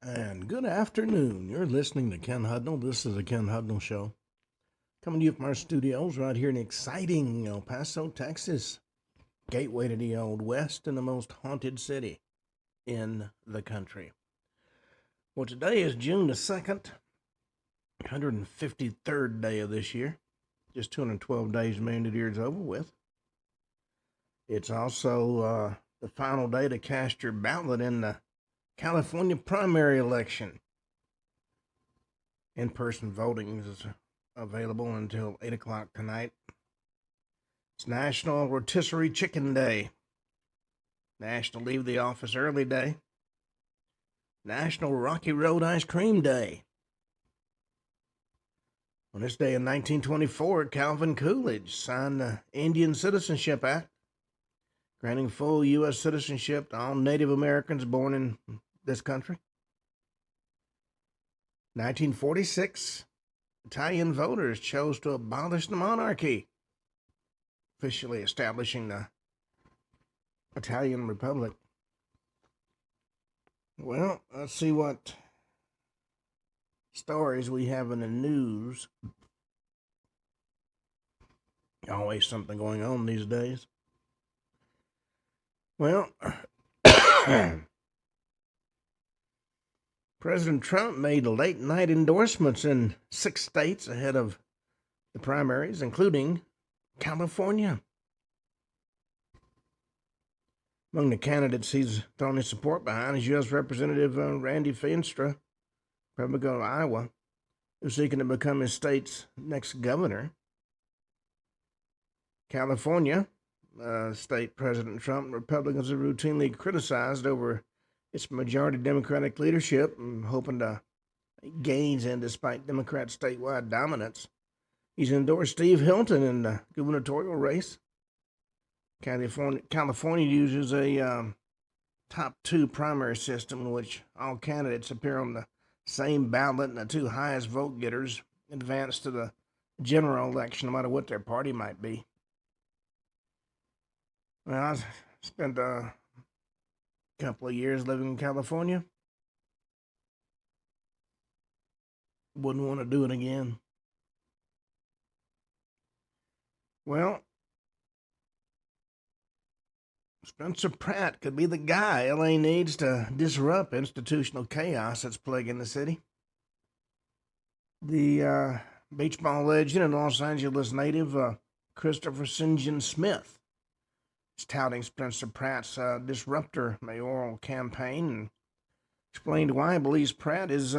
And good afternoon. You're listening to Ken Hudnall. This is the Ken Hudnall Show. Coming to you from our studios right here in exciting El Paso, Texas. Gateway to the Old West and the most haunted city in the country. Well, today is June the 2nd, 153rd day of this year. Just 212 days, man, the year's over with. It's also the final day to cast your ballot in the California primary election. In-person voting is available until 8 o'clock tonight. It's National Rotisserie Chicken Day, National Leave the Office Early Day, National Rocky Road Ice Cream Day. On this day in 1924, Calvin Coolidge signed the Indian Citizenship Act, granting full U.S. citizenship to all Native Americans born in this country. 1946, Italian voters chose to abolish the monarchy, officially establishing the Italian Republic. Well, let's see what stories we have in the news. Always something going on these days. Well, President Trump made late-night endorsements in 6 states ahead of the primaries, including California. Among the candidates he's thrown his support behind is U.S. Representative Randy Feenstra, Republican of Iowa, who's seeking to become his state's next governor. California, State President Trump, Republicans have routinely criticized over its majority Democratic leadership and hoping to make gains in despite Democrat statewide dominance. He's endorsed Steve Hilton in the gubernatorial race. California uses a top 2 primary system in which all candidates appear on the same ballot and the 2 highest vote getters advance to the general election, no matter what their party might be. Well, I spent a couple of years living in California. Wouldn't want to do it again. Well, Spencer Pratt could be the guy LA needs to disrupt institutional chaos that's plaguing the city. The beach ball legend and Los Angeles native Christopher St. John Smith is touting Spencer Pratt's disruptor mayoral campaign and explained why he believes Pratt is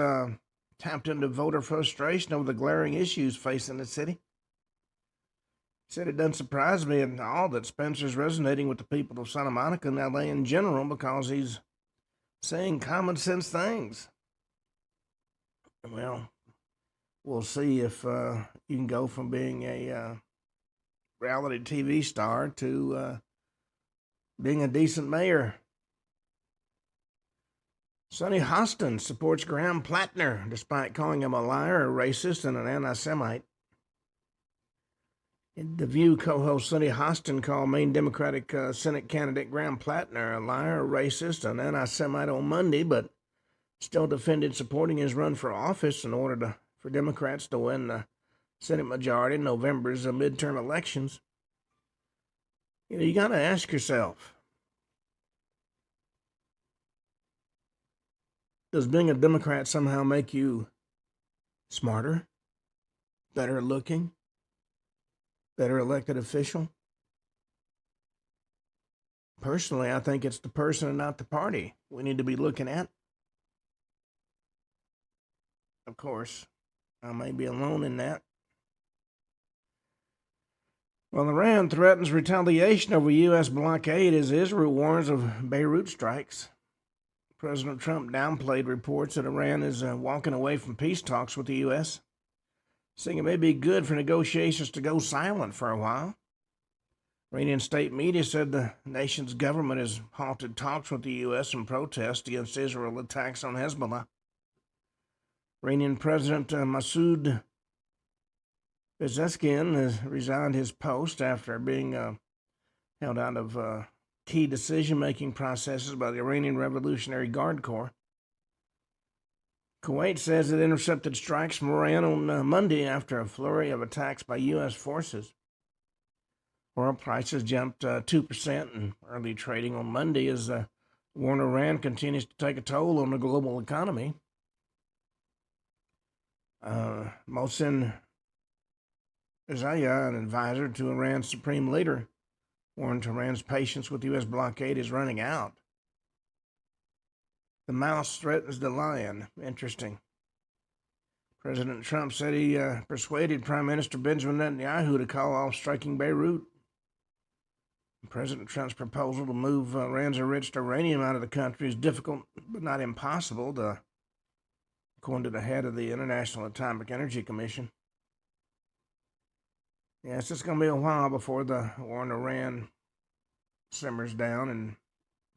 tapped into voter frustration over the glaring issues facing the city. He said it doesn't surprise me at all that Spencer's resonating with the people of Santa Monica and LA in general because he's saying common sense things. Well, we'll see if you can go from being a reality TV star to being a decent mayor. Sonny Hostin supports Graham Plattner despite calling him a liar, a racist, and an anti-Semite. The View co-host Sonny Hostin called Maine Democratic Senate candidate Graham Plattner a liar, a racist, and an anti-Semite on Monday, but still defended supporting his run for office in order for Democrats to win the Senate majority in November's midterm elections. You got to ask yourself, does being a Democrat somehow make you smarter, better looking, better elected official? Personally, I think it's the person and not the party we need to be looking at. Of course, I may be alone in that. Well, Iran threatens retaliation over U.S. blockade as Israel warns of Beirut strikes. President Trump downplayed reports that Iran is walking away from peace talks with the U.S., saying it may be good for negotiations to go silent for a while. Iranian state media said the nation's government has halted talks with the U.S. in protest against Israel attacks on Hezbollah. Iranian President Masoud Pezeshkian has resigned his post after being held out of key decision-making processes by the Iranian Revolutionary Guard Corps. Kuwait says it intercepted strikes from Iran on Monday after a flurry of attacks by U.S. forces. Oil prices jumped 2% in early trading on Monday as the war in Iran continues to take a toll on the global economy. Mohsen Zaya, an advisor to Iran's supreme leader, warned Iran's patience with the U.S. blockade is running out. The mouse threatens the lion. Interesting. President Trump said he persuaded Prime Minister Benjamin Netanyahu to call off striking Beirut. President Trump's proposal to move Iran's enriched uranium out of the country is difficult but not impossible, according to the head of the International Atomic Energy Commission. Yeah, it's just going to be a while before the war in Iran simmers down and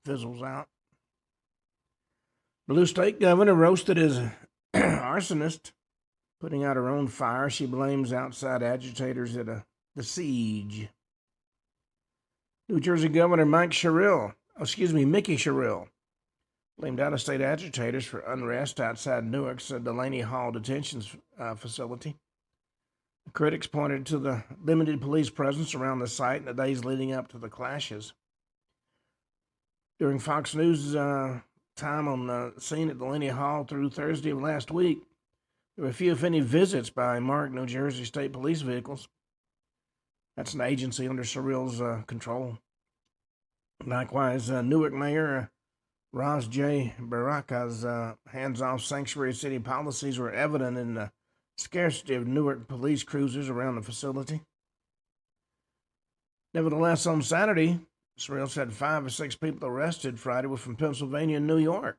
fizzles out. Blue State governor roasted his arsonist, putting out her own fire. She blames outside agitators at the siege. New Jersey Governor Mickey Sherrill, blamed out-of-state agitators for unrest outside Newark's Delaney Hall detention facility. Critics pointed to the limited police presence around the site in the days leading up to the clashes. During Fox News time on the scene at Delaney Hall through Thursday of last week, there were few, if any, visits by marked New Jersey State Police vehicles. That's an agency under Sherrill's control. Likewise, Newark Mayor Ras J. Baraka's hands-off sanctuary city policies were evident in the scarcity of Newark police cruisers around the facility. Nevertheless, on Saturday, Sherrill said 5 or 6 people arrested Friday were from Pennsylvania and New York,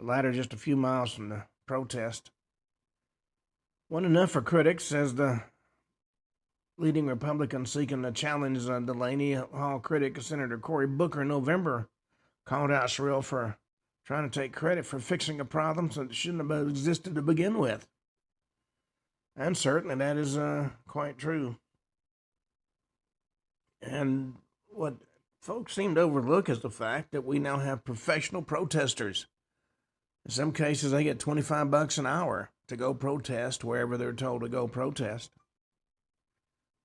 the latter just a few miles from the protest. Wasn't enough for critics, as the leading Republican seeking to challenge Delaney Hall critic Senator Cory Booker in November called out Sherrill for trying to take credit for fixing a problem that shouldn't have existed to begin with. And certainly that is quite true. And what folks seem to overlook is the fact that we now have professional protesters. In some cases, they get $25 an hour to go protest wherever they're told to go protest.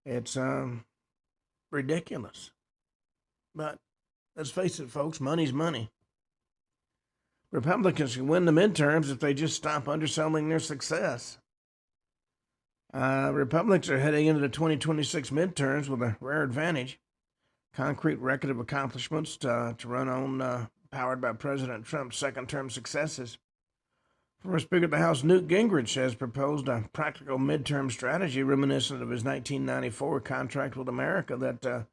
It's ridiculous. But let's face it, folks, money's money. Republicans can win the midterms if they just stop underselling their success. Republicans are heading into the 2026 midterms with a rare advantage. Concrete record of accomplishments to run on, powered by President Trump's second-term successes. Former Speaker of the House Newt Gingrich has proposed a practical midterm strategy reminiscent of his 1994 contract with America that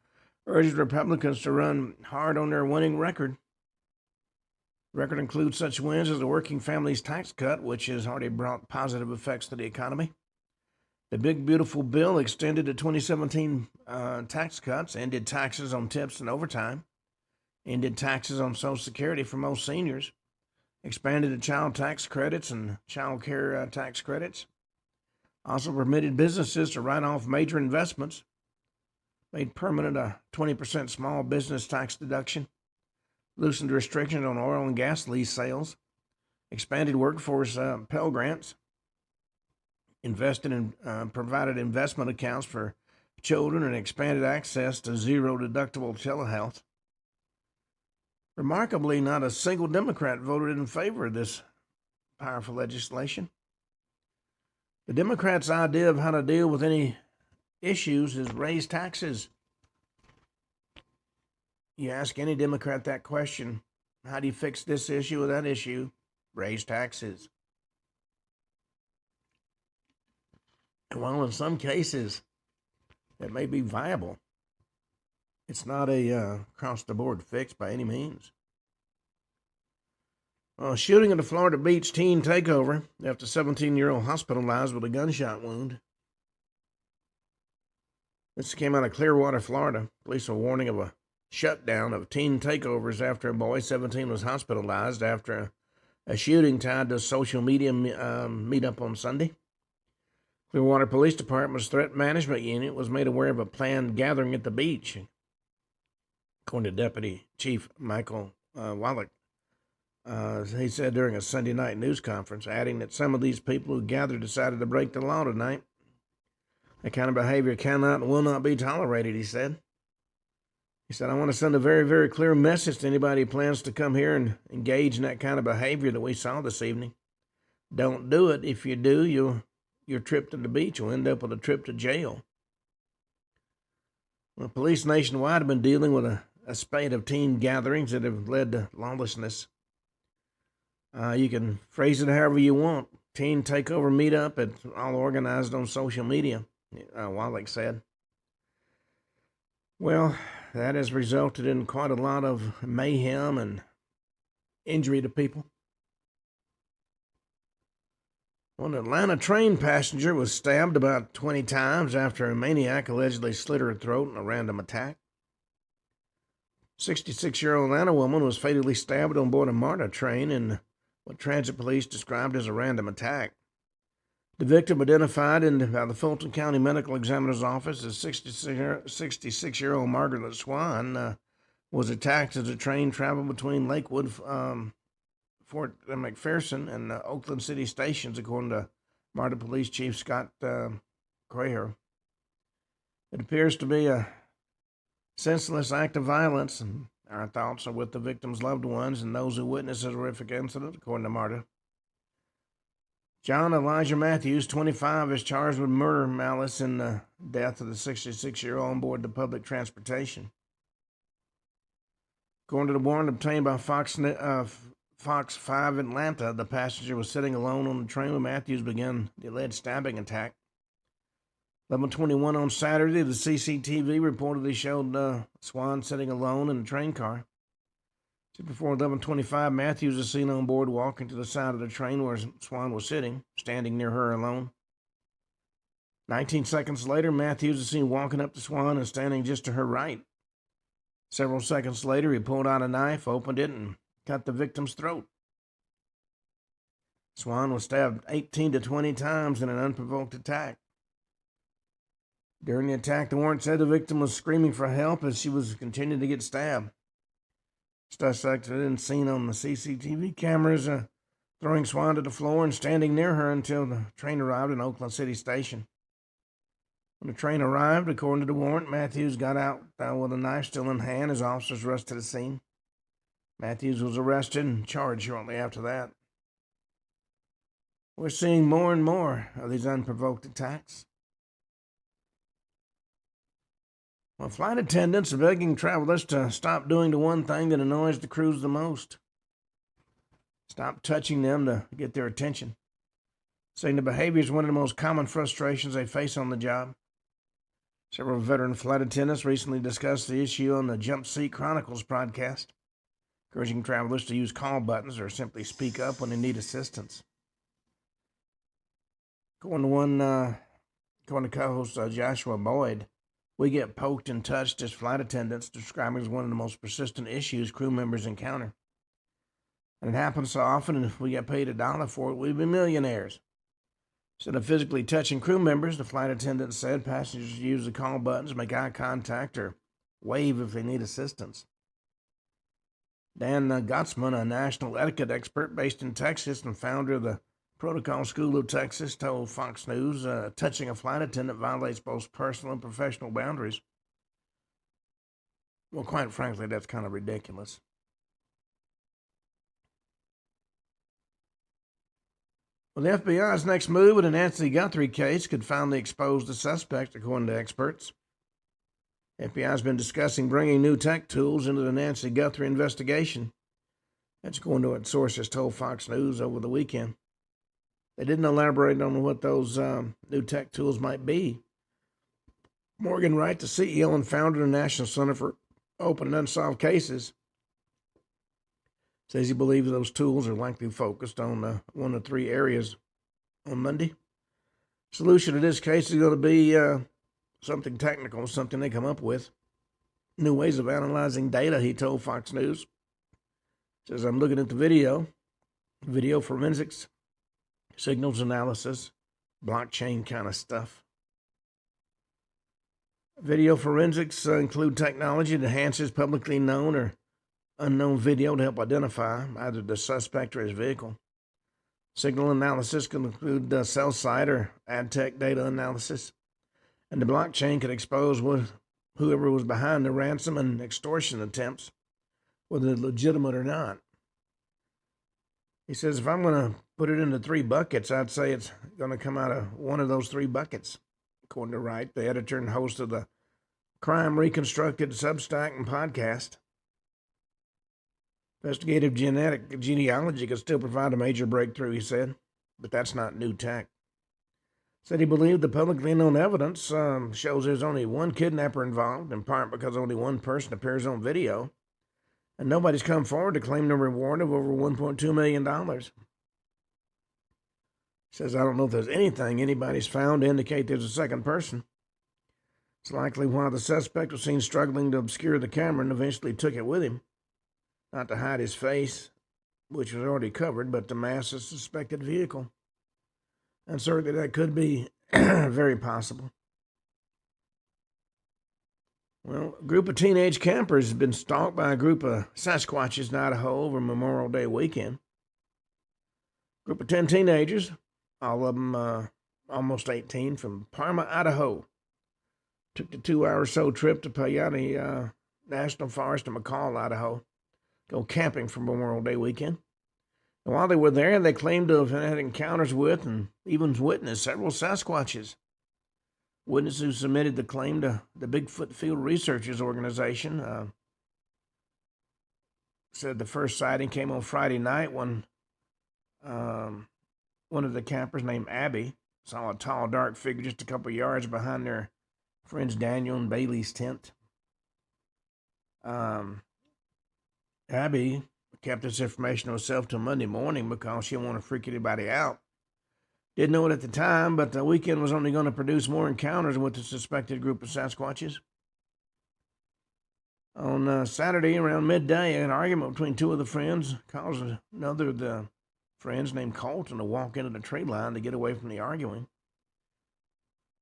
urged Republicans to run hard on their winning record. The record includes such wins as the working families tax cut, which has already brought positive effects to the economy. The Big Beautiful Bill extended the 2017 tax cuts, ended taxes on tips and overtime, ended taxes on Social Security for most seniors, expanded the child tax credits and child care tax credits, also permitted businesses to write off major investments, made permanent a 20% small business tax deduction, loosened restrictions on oil and gas lease sales, expanded workforce Pell Grants, invested in provided investment accounts for children, and expanded access to zero-deductible telehealth. Remarkably, not a single Democrat voted in favor of this powerful legislation. The Democrats' idea of how to deal with any issues is raise taxes. You ask any Democrat that question, how do you fix this issue or that issue? Raise taxes. And while in some cases it may be viable, it's not a across-the-board fix by any means. Shooting at a Florida Beach teen takeover after 17-year-old hospitalized with a gunshot wound. This came out of Clearwater, Florida. Police are warning of a shutdown of teen takeovers after a boy, 17, was hospitalized after a shooting tied to a social media meetup on Sunday. Clearwater Police Department's Threat Management Unit was made aware of a planned gathering at the beach. According to Deputy Chief Michael Wallach, he said during a Sunday night news conference, adding that some of these people who gathered decided to break the law tonight. That kind of behavior cannot and will not be tolerated, he said. He said, I want to send a very, very clear message to anybody who plans to come here and engage in that kind of behavior that we saw this evening. Don't do it. If you do, your trip to the beach will end up with a trip to jail. Well, police nationwide have been dealing with a spate of teen gatherings that have led to lawlessness. You can phrase it however you want. Teen takeover meetup. It's all organized on social media, Wallach said. Well, that has resulted in quite a lot of mayhem and injury to people. An Atlanta train passenger was stabbed about 20 times after a maniac allegedly slit her throat in a random attack. 66-year-old Atlanta woman was fatally stabbed on board a MARTA train in what transit police described as a random attack. The victim, identified by the Fulton County Medical Examiner's Office as 66-year-old Margaret Swan, was attacked as the train traveled between Lakewood, Fort McPherson, and Oakland City stations, according to MARTA Police Chief Scott Craher. It appears to be a senseless act of violence, and our thoughts are with the victim's loved ones and those who witnessed this horrific incident, according to MARTA. John Elijah Matthews, 25, is charged with murder malice in the death of the 66-year-old on board the public transportation. According to the warrant obtained by Fox 5 Atlanta, the passenger was sitting alone on the train when Matthews began the alleged stabbing attack. 11:21 on Saturday, the CCTV reportedly showed Swan sitting alone in the train car. Just before 11:25, Matthews is seen on board walking to the side of the train where Swan was sitting, standing near her alone. 19 seconds later, Matthews is seen walking up to Swan and standing just to her right. Several seconds later, he pulled out a knife, opened it, and cut the victim's throat. Swan was stabbed 18 to 20 times in an unprovoked attack. During the attack, the warrant said the victim was screaming for help as she was continuing to get stabbed. Suspect had been seen on the CCTV cameras throwing Swan to the floor and standing near her until the train arrived in Oakland City Station. When the train arrived, according to the warrant, Matthews got out with a knife still in hand as officers rushed to the scene. Matthews was arrested and charged shortly after that. We're seeing more and more of these unprovoked attacks. Well, flight attendants are begging travelers to stop doing the one thing that annoys the crews the most. Stop touching them to get their attention. Saying the behavior is one of the most common frustrations they face on the job. Several veteran flight attendants recently discussed the issue on the Jump Seat Chronicles podcast, encouraging travelers to use call buttons or simply speak up when they need assistance. According to co-host Joshua Boyd, we get poked and touched as flight attendants, describing as one of the most persistent issues crew members encounter. And it happens so often, and if we get paid $1 for it, we'd be millionaires. Instead of physically touching crew members, the flight attendant said passengers use the call buttons, make eye contact, or wave if they need assistance. Dan Gottsman, a national etiquette expert based in Texas and founder of the Protocol School of Texas, told Fox News touching a flight attendant violates both personal and professional boundaries. Well, quite frankly, that's kind of ridiculous. Well, the FBI's next move in the Nancy Guthrie case could finally expose the suspect, according to experts. The FBI has been discussing bringing new tech tools into the Nancy Guthrie investigation. That's according to what sources told Fox News over the weekend. They didn't elaborate on what those new tech tools might be. Morgan Wright, the CEO and founder of the National Center for Open and Unsolved Cases, says he believes those tools are likely focused on one of three areas on Monday. Solution to this case is going to be something technical, something they come up with. New ways of analyzing data, he told Fox News. Says, I'm looking at the video forensics, signals analysis, blockchain kind of stuff. Video forensics include technology that enhances publicly known or unknown video to help identify either the suspect or his vehicle. Signal analysis can include cell site or ad tech data analysis, and the blockchain could expose whoever was behind the ransom and extortion attempts, whether legitimate or not. He says, if I'm going to put it into 3 buckets, I'd say it's going to come out of one of those 3 buckets, according to Wright, the editor and host of the Crime Reconstructed Substack and podcast. Investigative genetic genealogy could still provide a major breakthrough, he said, but that's not new tech. Said he believed the publicly known evidence shows there's only one kidnapper involved, in part because only one person appears on video, and nobody's come forward to claim the reward of over $1.2 million. Says, I don't know if there's anything anybody's found to indicate there's a second person. It's likely why the suspect was seen struggling to obscure the camera and eventually took it with him. Not to hide his face, which was already covered, but to mask the suspected vehicle. And certainly that could be very possible. Well, a group of teenage campers has been stalked by a group of Sasquatches in Idaho over Memorial Day weekend. A group of 10 teenagers, all of them almost 18, from Parma, Idaho, took the 2-hour or so trip to Peyote National Forest in McCall, Idaho, go camping for Memorial Day weekend. And while they were there, they claimed to have had encounters with and even witnessed several Sasquatches. Witnesses who submitted the claim to the Bigfoot Field Researchers Organization said the first sighting came on Friday night when one of the campers named Abby saw a tall, dark figure just a couple yards behind their friends Daniel and Bailey's tent. Abby kept this information to herself till Monday morning because she didn't want to freak anybody out. Didn't know it at the time, but the weekend was only going to produce more encounters with the suspected group of Sasquatches. On Saturday, around midday, an argument between 2 of the friends caused another of the friends named Colton to walk into the tree line to get away from the arguing.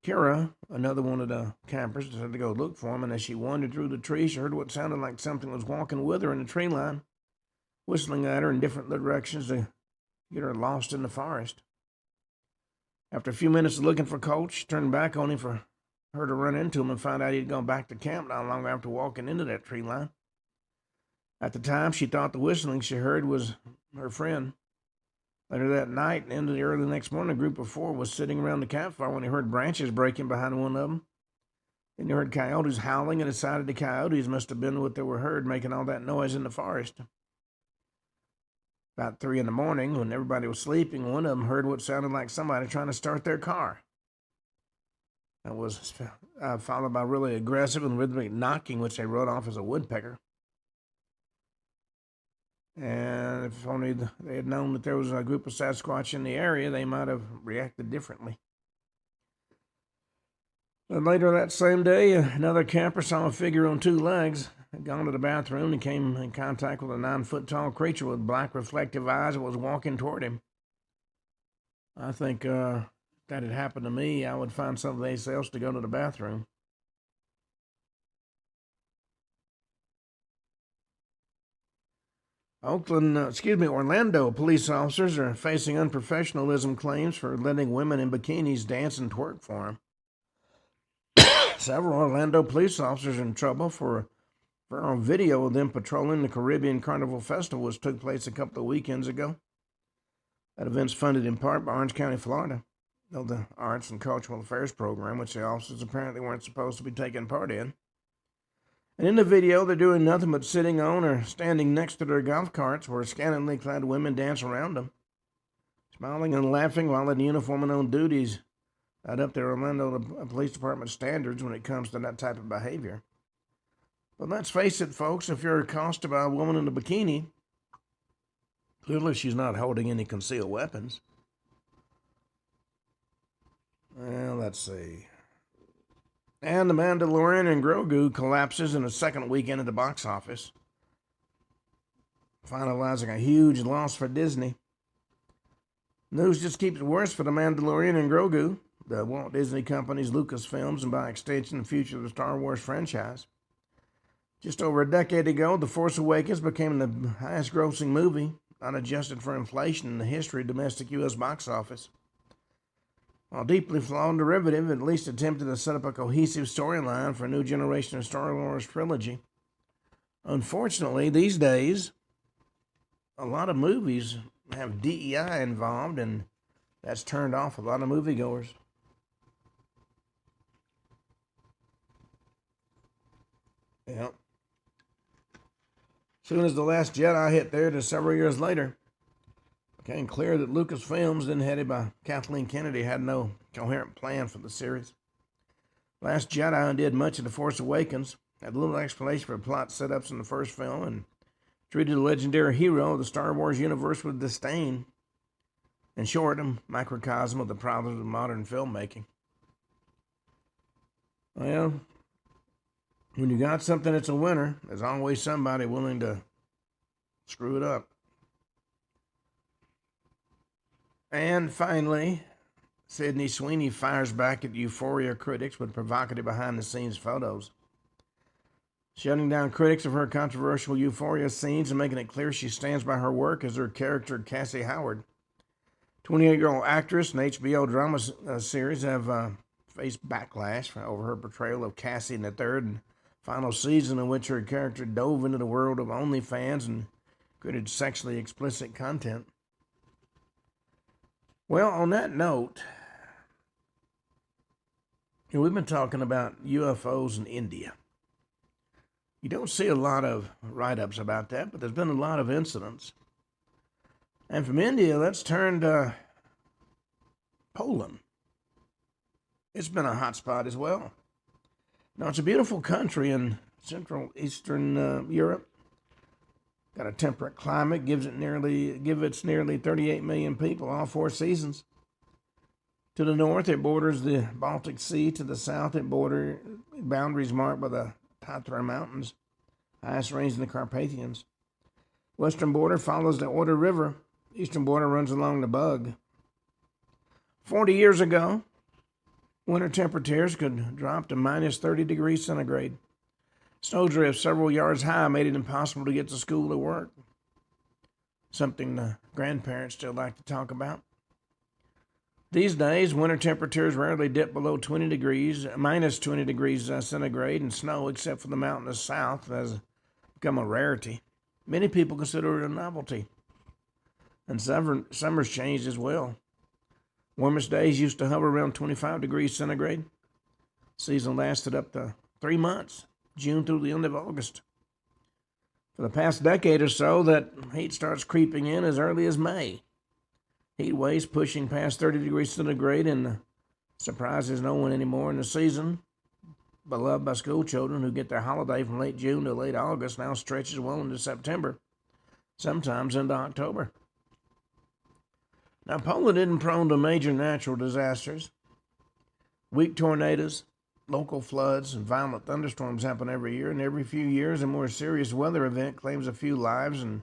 Kira, another one of the campers, decided to go look for him, and as she wandered through the trees, she heard what sounded like something was walking with her in the tree line, whistling at her in different directions to get her lost in the forest. After a few minutes of looking for Colt, she turned back on him for her to run into him and found out he'd gone back to camp not long after walking into that tree line. At the time, she thought the whistling she heard was her friend. Later that night and into the early next morning, a group of 4 was sitting around the campfire when they heard branches breaking behind one of them. Then they heard coyotes howling, and decided the coyotes must have been what they were heard making all that noise in the forest. About 3 in the morning, when everybody was sleeping, one of them heard what sounded like somebody trying to start their car. That was followed by really aggressive and rhythmic knocking, which they wrote off as a woodpecker. And if only they had known that there was a group of Sasquatch in the area, they might have reacted differently. And later that same day, another camper saw a figure on 2 legs, had gone to the bathroom and came in contact with a 9-foot-tall creature with black reflective eyes that was walking toward him. I think if that had happened to me, I would find someplace else to go to the bathroom. Orlando police officers are facing unprofessionalism claims for letting women in bikinis dance and twerk for them. Several Orlando police officers are in trouble for a video of them patrolling the Caribbean Carnival Festival, which took place a couple of weekends ago. That event's funded in part by Orange County, Florida, though the Arts and Cultural Affairs program, which the officers apparently weren't supposed to be taking part in. And in the video, they're doing nothing but sitting on or standing next to their golf carts where scantily clad women dance around them, smiling and laughing while in uniform and on duties, right up there Orlando Police Department standards when it comes to that type of behavior. But let's face it, folks, if you're accosted by a woman in a bikini, clearly she's not holding any concealed weapons. Well, let's see. And The Mandalorian and Grogu collapses in the second weekend at the box office, finalizing a huge loss for Disney. News just keeps worse for The Mandalorian and Grogu, the Walt Disney Company's Lucasfilms, and by extension the future of the Star Wars franchise. Just over a decade ago, The Force Awakens became the highest grossing movie, unadjusted for inflation, in the history of domestic U.S. box office. While deeply flawed and derivative, it at least attempted to set up a cohesive storyline for a new generation of Star Wars trilogy. Unfortunately, these days, a lot of movies have DEI involved, and that's turned off a lot of moviegoers. Yeah. Soon as The Last Jedi hit theater several years later, it became clear that Lucasfilms, then headed by Kathleen Kennedy, had no coherent plan for the series. Last Jedi undid much of The Force Awakens, had little explanation for plot setups in the first film, and treated the legendary hero of the Star Wars universe with disdain. In short, a microcosm of the problems of modern filmmaking. Well, when you got something that's a winner, there's always somebody willing to screw it up. And finally, Sydney Sweeney fires back at Euphoria critics with provocative behind-the-scenes photos, shutting down critics of her controversial Euphoria scenes and making it clear she stands by her work as her character Cassie Howard. 28-year-old actress in HBO drama series have faced backlash over her portrayal of Cassie in the third and final season, in which her character dove into the world of OnlyFans and created sexually explicit content. Well, on that note, we've been talking about UFOs in India. You don't see a lot of write-ups about that, but there's been a lot of incidents. And from India, let's turn to Poland. It's been a hot spot as well. Now, it's a beautiful country in Central Eastern Europe. Got a temperate climate, gives its nearly 38 million people all 4 seasons. To the north, it borders the Baltic Sea. To the south, boundaries marked by the Tatra Mountains, highest range in the Carpathians. Western border follows the Oder River. Eastern border runs along the Bug. 40 years ago, winter temperatures could drop to minus 30 degrees centigrade. Snowdrifts several yards high made it impossible to get to school or work, something the grandparents still like to talk about. These days, winter temperatures rarely dip below minus 20 degrees centigrade, and snow, except for the mountainous south, has become a rarity. Many people consider it a novelty. And summer's changed as well. Warmest days used to hover around 25 degrees centigrade. Season lasted up to 3 months, June through the end of August. For the past decade or so, that heat starts creeping in as early as May. Heat waves pushing past 30 degrees centigrade and surprises no one anymore in the season. Beloved by school children who get their holiday from late June to late August, now stretches well into September, sometimes into October. Now, Poland isn't prone to major natural disasters. Weak tornadoes, local floods, and violent thunderstorms happen every year, and every few years a more serious weather event claims a few lives and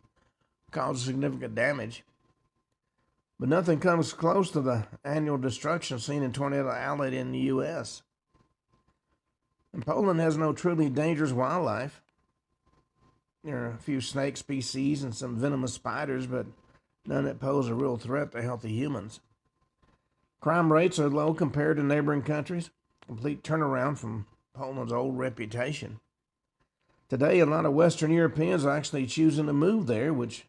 causes significant damage. But nothing comes close to the annual destruction seen in Tornado Alley in the U.S. And Poland has no truly dangerous wildlife. There are a few snake species and some venomous spiders, but none that pose a real threat to healthy humans. Crime rates are low compared to neighboring countries, complete turnaround from Poland's old reputation. Today, a lot of Western Europeans are actually choosing to move there, which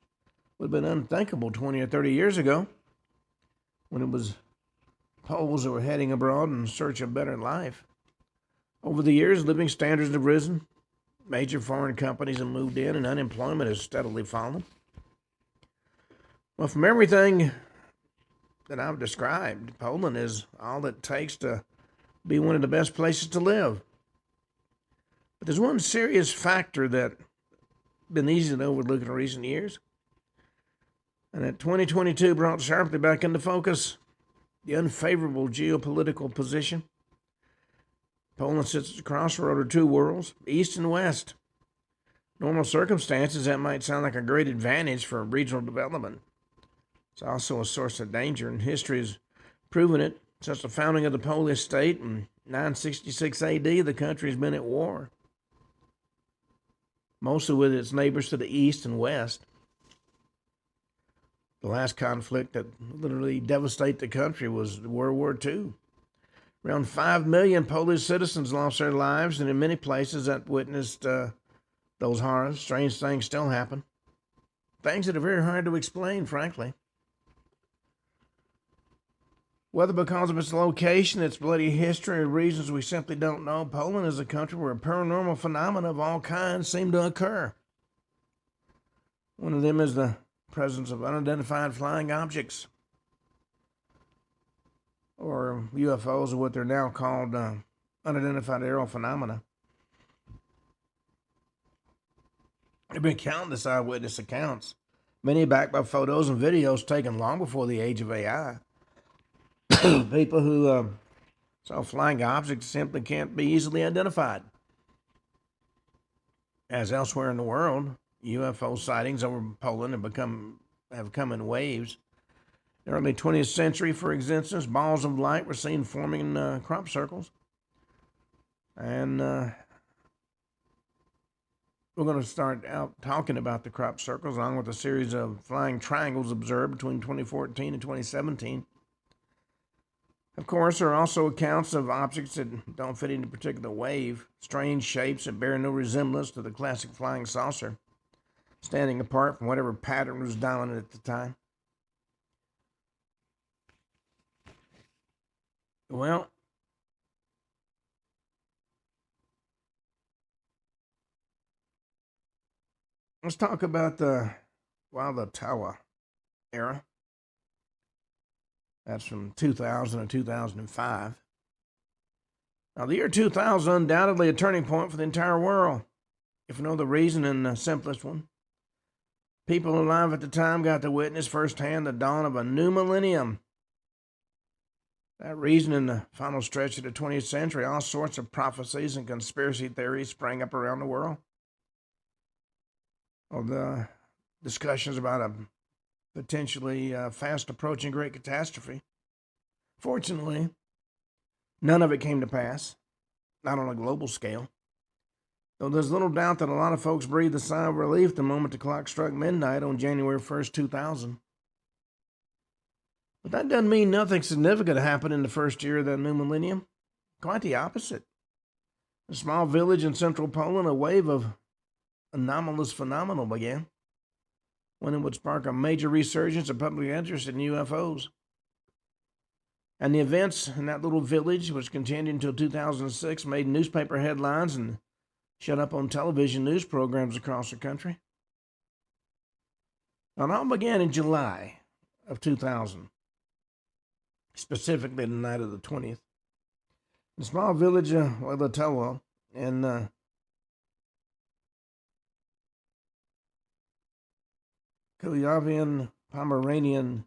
would have been unthinkable 20 or 30 years ago, when it was Poles that were heading abroad in search of better life. Over the years, living standards have risen, major foreign companies have moved in, and unemployment has steadily fallen. Well, from everything that I've described, Poland is all it takes to be one of the best places to live. But there's one serious factor that's been easy to overlook in recent years, and that 2022 brought sharply back into focus: the unfavorable geopolitical position. Poland sits at the crossroad of 2 worlds, East and West. Normal circumstances, that might sound like a great advantage for regional development. It's also a source of danger, and history has proven it. Since the founding of the Polish state in 966 AD, the country has been at war. mostly with its neighbors to the east and west. The last conflict that literally devastated the country was World War II. Around 5 million Polish citizens lost their lives, and in many places that witnessed those horrors, strange things still happen. Things that are very hard to explain, frankly. Whether because of its location, its bloody history, or reasons we simply don't know, Poland is a country where paranormal phenomena of all kinds seem to occur. One of them is the presence of unidentified flying objects, or UFOs, or what they're now called, unidentified aerial phenomena. There have been countless eyewitness accounts, many backed by photos and videos taken long before the age of AI. People who saw flying objects simply can't be easily identified. As elsewhere in the world, UFO sightings over Poland have come in waves. In the early 20th century, for instance, balls of light were seen forming in crop circles. And we're going to start out talking about the crop circles, along with a series of flying triangles observed between 2014 and 2017. Of course, there are also accounts of objects that don't fit into a particular wave, strange shapes that bear no resemblance to the classic flying saucer, standing apart from whatever pattern was dominant at the time. Well, let's talk about the Tawa era. That's from 2000 to 2005. Now, the year 2000 undoubtedly a turning point for the entire world. If you know the reason, and the simplest one, people alive at the time got to witness firsthand the dawn of a new millennium. That reason, in the final stretch of the 20th century, all sorts of prophecies and conspiracy theories sprang up around the world. Of the discussions about a potentially fast approaching great catastrophe. Fortunately, none of it came to pass, not on a global scale. Though there's little doubt that a lot of folks breathed a sigh of relief the moment the clock struck midnight on January 1st, 2000. But that doesn't mean nothing significant happened in the first year of that new millennium. Quite the opposite. In a small village in central Poland, a wave of anomalous phenomena began, when it would spark a major resurgence of public interest in UFOs. And the events in that little village, which continued until 2006, made newspaper headlines and showed up on television news programs across the country. Now, it all began in July of 2000, specifically the night of the 20th. In the small village of Hudnall in Kuyavian Pomeranian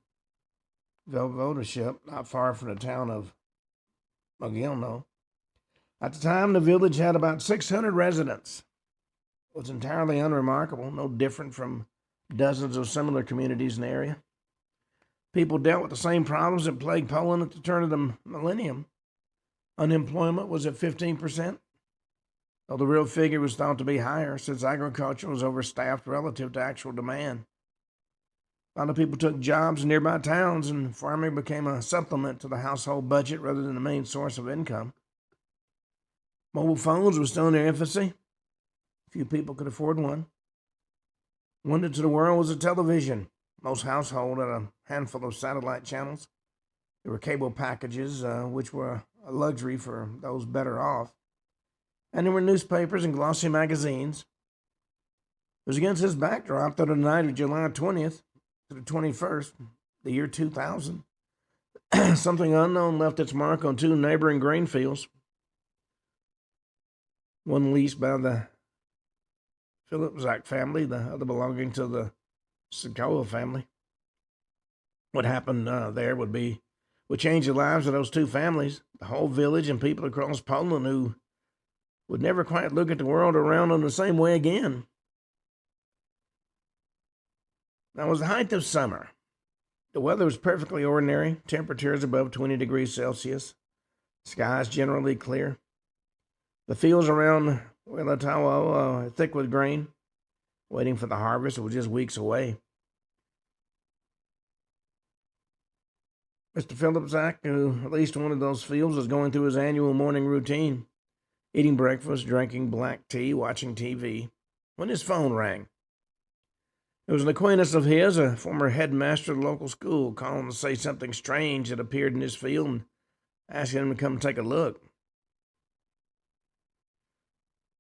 Voivodeship, not far from the town of Mogilno. At the time, the village had about 600 residents. It was entirely unremarkable, no different from dozens of similar communities in the area. People dealt with the same problems that plagued Poland at the turn of the millennium. Unemployment was at 15%, though the real figure was thought to be higher since agriculture was overstaffed relative to actual demand. A lot of people took jobs in nearby towns, and farming became a supplement to the household budget rather than the main source of income. Mobile phones were still in their infancy. Few people could afford one. Wonder to the world was a television. Most households had a handful of satellite channels. There were cable packages, which were a luxury for those better off. And there were newspapers and glossy magazines. It was against this backdrop that on the night of July 20th, to the 21st, the year 2000, something unknown left its mark on two neighboring grain fields, one leased by the Philipzak family, the other belonging to the Sikoa family. What happened there would change the lives of those two families, the whole village, and people across Poland who would never quite look at the world around them the same way again. Now, it was the height of summer. The weather was perfectly ordinary, temperatures above 20 degrees Celsius, skies generally clear. The fields around Wielotało thick with grain, waiting for the harvest that was just weeks away. Mr. Phillipsack, who at least one of those fields, was going through his annual morning routine, eating breakfast, drinking black tea, watching TV, when his phone rang. It was an acquaintance of his, a former headmaster of the local school, calling to say something strange had appeared in his field and asking him to come take a look.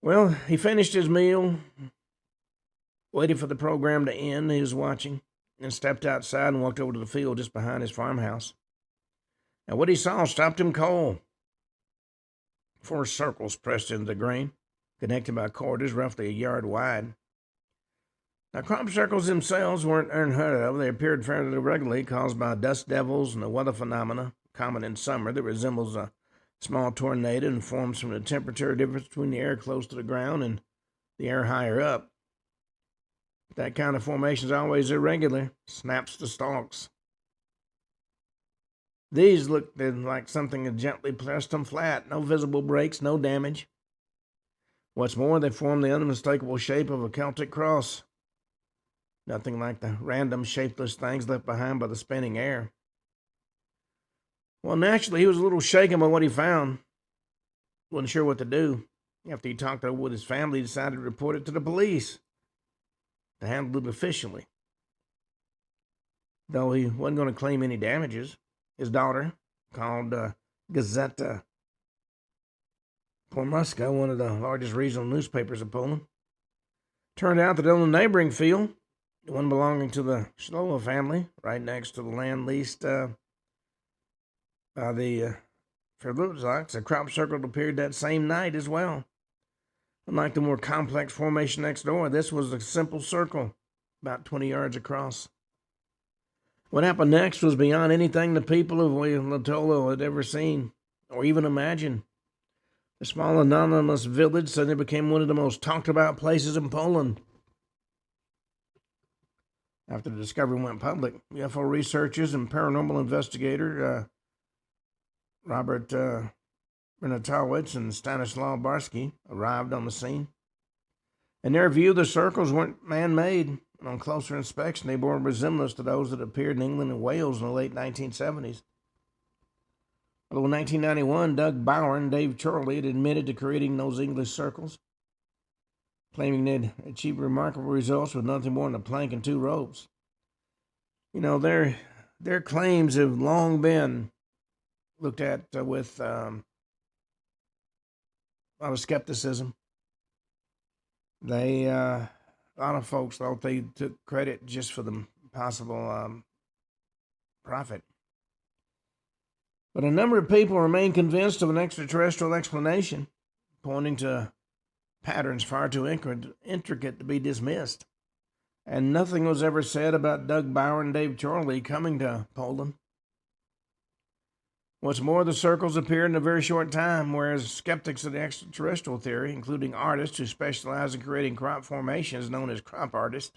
Well, he finished his meal, waited for the program to end he was watching, and stepped outside and walked over to the field just behind his farmhouse. And what he saw stopped him cold. 4 circles pressed into the grain, connected by corridors roughly a yard wide. Now, crop circles themselves weren't unheard of. They appeared fairly regularly, caused by dust devils and a weather phenomena common in summer that resembles a small tornado and forms from the temperature difference between the air close to the ground and the air higher up. That kind of formation is always irregular, snaps to stalks. These looked like something had gently pressed them flat, no visible breaks, no damage. What's more, they formed the unmistakable shape of a Celtic cross. Nothing like the random, shapeless things left behind by the spinning air. Well, naturally, he was a little shaken by what he found. Wasn't sure what to do. After he talked over with his family, he decided to report it to the police to handle it officially. Though he wasn't going to claim any damages. His daughter, called Gazeta Pomorska, one of the largest regional newspapers of Poland, turned out that on the neighboring field, the one belonging to the Shlowa family, right next to the land leased by the Ferlutzaks, a crop circle appeared that same night as well. Unlike the more complex formation next door, this was a simple circle, about 20 yards across. What happened next was beyond anything the people of Latola had ever seen or even imagined. The small anonymous village suddenly became one of the most talked about places in Poland. After the discovery went public, UFO researchers and paranormal investigator Robert Renatowicz and Stanislaw Barsky arrived on the scene. In their view, the circles weren't man-made. On closer inspection, they bore a resemblance to those that appeared in England and Wales in the late 1970s. Although in 1991, Doug Bauer and Dave Chorley had admitted to creating those English circles, claiming they'd achieved remarkable results with nothing more than a plank and 2 ropes. You know, their claims have long been looked at with a lot of skepticism. A lot of folks thought they took credit just for the possible profit. But a number of people remain convinced of an extraterrestrial explanation, pointing to patterns far too intricate to be dismissed. And nothing was ever said about Doug Bauer and Dave Chorley coming to Poland. What's more, the circles appeared in a very short time, whereas skeptics of the extraterrestrial theory, including artists who specialize in creating crop formations known as crop artists,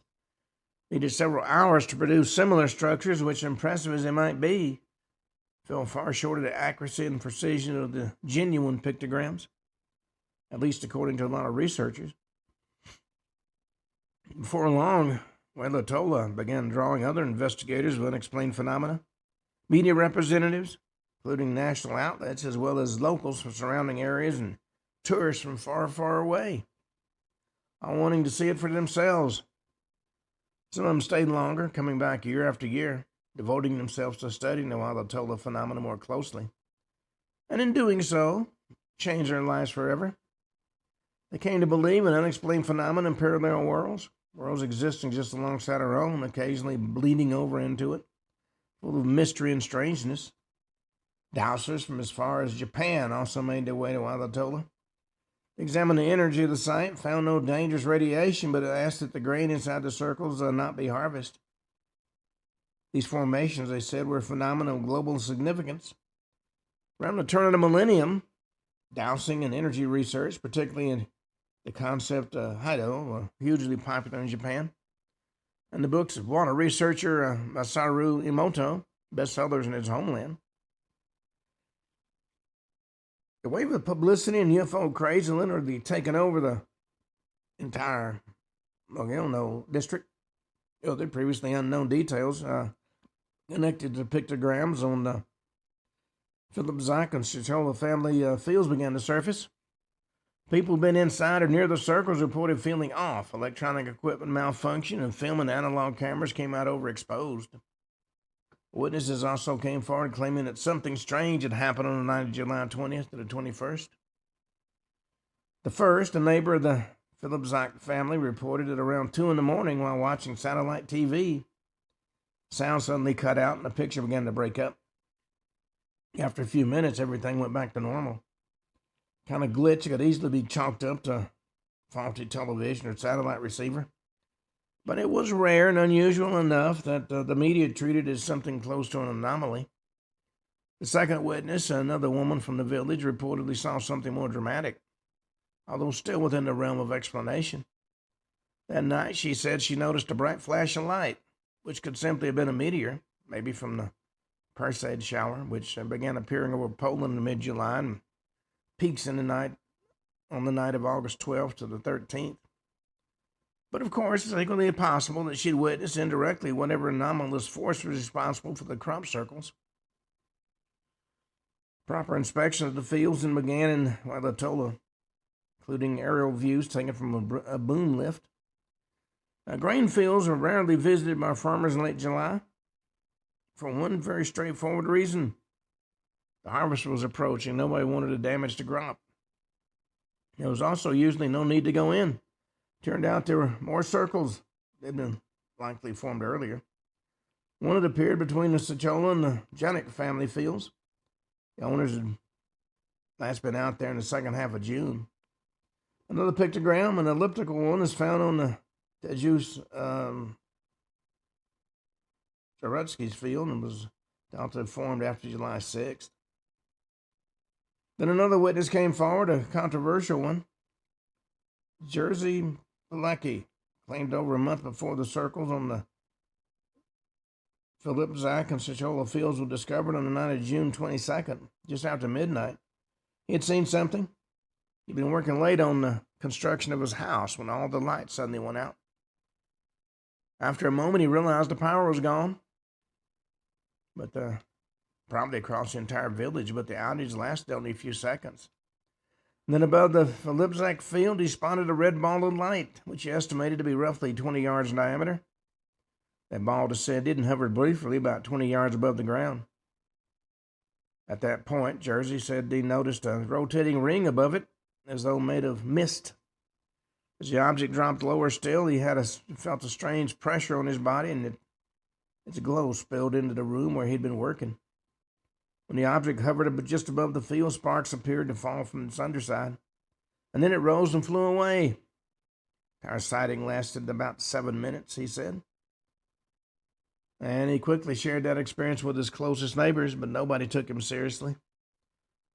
needed several hours to produce similar structures, which, impressive as they might be, fell far short of the accuracy and precision of the genuine pictograms, at least according to a lot of researchers. Before long, Wojtyła began drawing other investigators of unexplained phenomena, media representatives, including national outlets, as well as locals from surrounding areas and tourists from far, far away, all wanting to see it for themselves. Some of them stayed longer, coming back year after year, devoting themselves to studying the Wojtyła phenomena more closely, and in doing so, changed their lives forever. They came to believe in unexplained phenomena in parallel worlds existing just alongside our own, occasionally bleeding over into it, full of mystery and strangeness. Dowsers from as far as Japan also made their way to Wojtyła. They examined the energy of the site, found no dangerous radiation, but asked that the grain inside the circles not be harvested. These formations, they said, were a phenomenon of global significance. Around the turn of the millennium, dowsing and energy research, particularly in the concept of Hudnall, were hugely popular in Japan. And the books of water researcher Masaru Emoto, bestsellers in his homeland. The wave of publicity and UFO craze had literally taken over the entire district. The previously unknown details connected to pictograms on the Philip Zach and Chichola family fields began to surface. People who've been inside or near the circles reported feeling off. Electronic equipment malfunction and film and analog cameras came out overexposed. Witnesses also came forward claiming that something strange had happened on the night of July 20th to the 21st. The first, a neighbor of the Philip Zach family, reported at around 2 in the morning while watching satellite TV. Sound suddenly cut out and the picture began to break up. After a few minutes, everything went back to normal. Kind of glitch could easily be chalked up to faulty television or satellite receiver. But it was rare and unusual enough that the media treated it as something close to an anomaly. The second witness, another woman from the village, reportedly saw something more dramatic, although still within the realm of explanation. That night, she said she noticed a bright flash of light, which could simply have been a meteor, maybe from the Perseid shower, which began appearing over Poland in mid-July and peaks on the night of August 12th to the 13th. But of course, it's equally possible that she'd witnessed indirectly whatever anomalous force was responsible for the crop circles. Proper inspection of the fields then began in Wauwatola, including aerial views taken from a boom lift. Grain fields were rarely visited by farmers in late July for one very straightforward reason. The harvest was approaching. Nobody wanted to damage the crop. There was also usually no need to go in. Turned out there were more circles that had been likely formed earlier. One had appeared between the Chichola and the Janik family fields. The owners had last been out there in the second half of June. Another pictogram, an elliptical one, is found on the Tejus Zarutsky's field and was thought to have formed after July 6th. Then another witness came forward, a controversial one. Jerzy Pilecki claimed over a month before the circles on the Philip Zach and Chichola fields were discovered on the night of June 22nd, just after midnight. He had seen something. He'd been working late on the construction of his house when all the lights suddenly went out. After a moment, he realized the power was gone, but probably across the entire village, but the outage lasted only a few seconds. And then above the Philipzak field, he spotted a red ball of light, which he estimated to be roughly 20 yards in diameter. That ball descended and hovered briefly about 20 yards above the ground. At that point, Jerzy said he noticed a rotating ring above it, as though made of mist. As the object dropped lower still, he felt a strange pressure on his body, and its glow spilled into the room where he'd been working. When the object hovered just above the field, sparks appeared to fall from its underside, and then it rose and flew away. Our sighting lasted about 7 minutes, he said. And he quickly shared that experience with his closest neighbors, but nobody took him seriously.